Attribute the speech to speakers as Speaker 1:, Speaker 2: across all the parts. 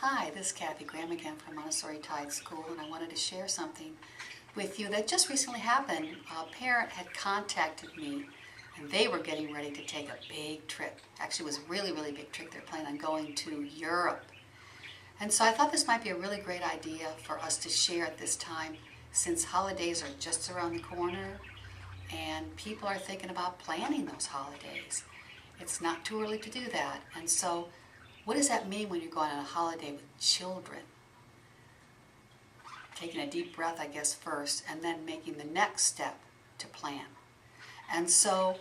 Speaker 1: Hi, this is Kathy Graham again from Montessori Tide School, and I wanted to share something with you that just recently happened. A parent had contacted me, and they were getting ready to take a big trip. Actually, it was a really, really big trip. They're planning on going to Europe. And so I thought this might be a really great idea for us to share at this time, since holidays are just around the corner, and people are thinking about planning those holidays. It's not too early to do that. And so what does that mean when you're going on a holiday with children? Taking a deep breath, I guess, first, and then making the next step to plan. And so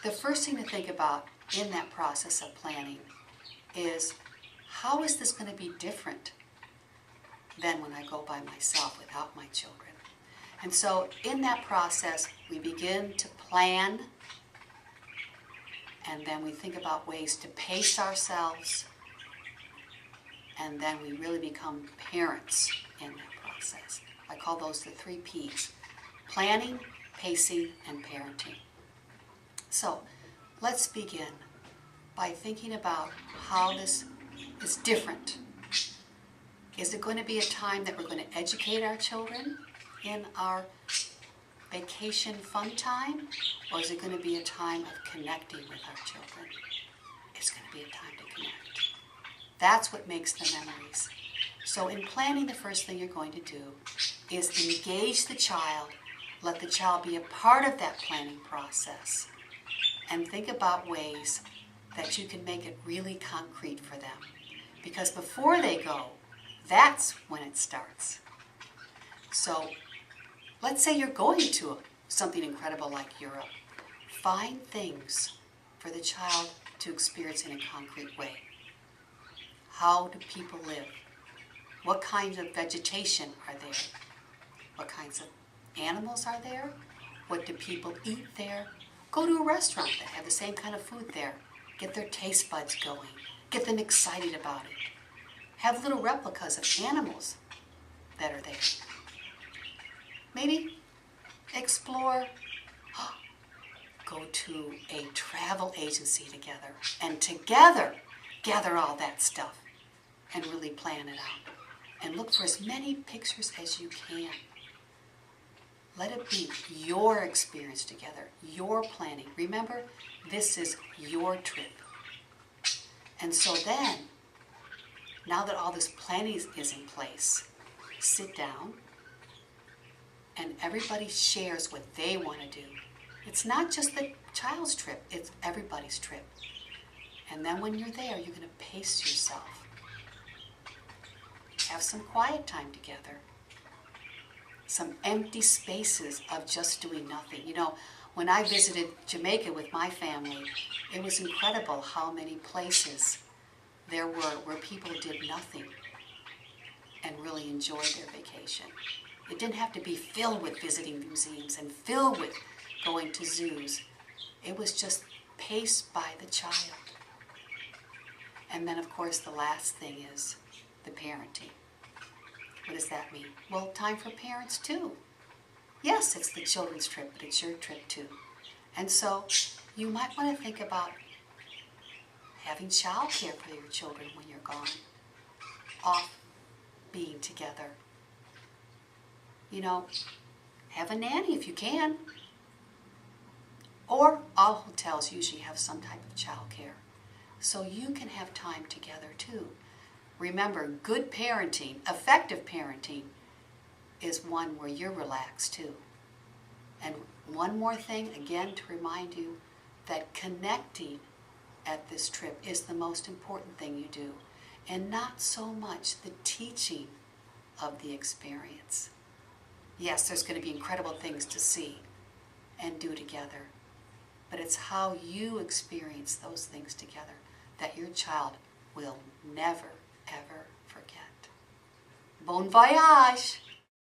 Speaker 1: the first thing to think about in that process of planning is, how is this going to be different than when I go by myself without my children? And so in that process, we begin to plan, and then we think about ways to pace ourselves, and then we really become parents in that process. I call those the 3 Ps: planning, pacing, and parenting. So let's begin by thinking about how this is different. Is it going to be a time that we're going to educate our children in our vacation fun time, or is it going to be a time of connecting with our children? It's going to be a time to connect. That's what makes the memories. So in planning, the first thing you're going to do is engage the child, let the child be a part of that planning process, and think about ways that you can make it really concrete for them. Because before they go, that's when it starts. So let's say you're going to something incredible like Europe. Find things for the child to experience in a concrete way. How do people live? What kinds of vegetation are there? What kinds of animals are there? What do people eat there? Go to a restaurant that have the same kind of food there. Get their taste buds going. Get them excited about it. Have little replicas of animals that are there. Maybe explore, go to a travel agency together, and together gather all that stuff and really plan it out. And look for as many pictures as you can. Let it be your experience together, your planning. Remember, this is your trip. And so then, now that all this planning is in place, sit down and everybody shares what they want to do. It's not just the child's trip, it's everybody's trip. And then when you're there, you're going to pace yourself. Have some quiet time together. Some empty spaces of just doing nothing. You know, when I visited Jamaica with my family, it was incredible how many places there were where people did nothing and really enjoyed their vacation. It didn't have to be filled with visiting museums and filled with going to zoos. It was just paced by the child. And then, of course, the last thing is the parenting. What does that mean? Well, time for parents too. Yes, it's the children's trip, but it's your trip too. And so you might want to think about having childcare for your children when you're gone, off being together. You know, have a nanny if you can. Or all hotels usually have some type of childcare. So you can have time together too. Remember, good parenting, effective parenting, is one where you're relaxed too. And one more thing, again, to remind you that connecting at this trip is the most important thing you do, and not so much the teaching of the experience. Yes, there's going to be incredible things to see and do together, but it's how you experience those things together that your child will never, ever forget. Bon voyage!